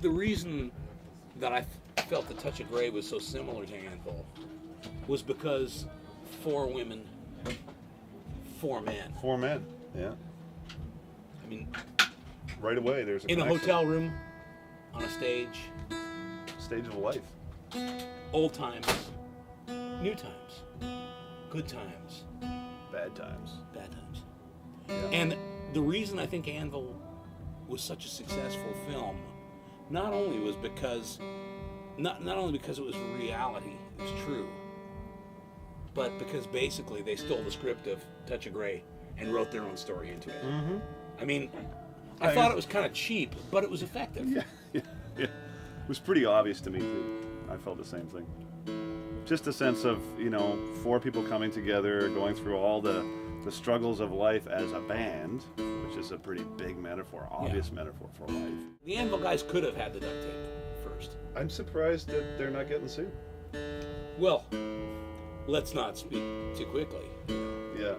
the reason that I felt the Touch of Grey was so similar to Anvil was because 4 women, 4 men. 4 men. Yeah. I mean, Right away, there's in a connection. hotel room, on a stage, Stage of life. old times, new times, good times, Bad times. bad times. Yeah. And the reason I think Anvil was such a successful film, not only was because, not only because it was reality, it was true, but because basically they stole the script of Touch of Grey and wrote their own story into it. Mm-hmm. I mean, I thought it was kind of cheap, but it was effective. Yeah. It was pretty obvious to me too. I felt the same thing. Just a sense of, 4 people coming together, going through all the struggles of life as a band, which is a pretty big metaphor, obvious metaphor for life. The Anvil guys could have had the duct tape first. I'm surprised that they're not getting sued. Well, let's not speak too quickly. Yeah.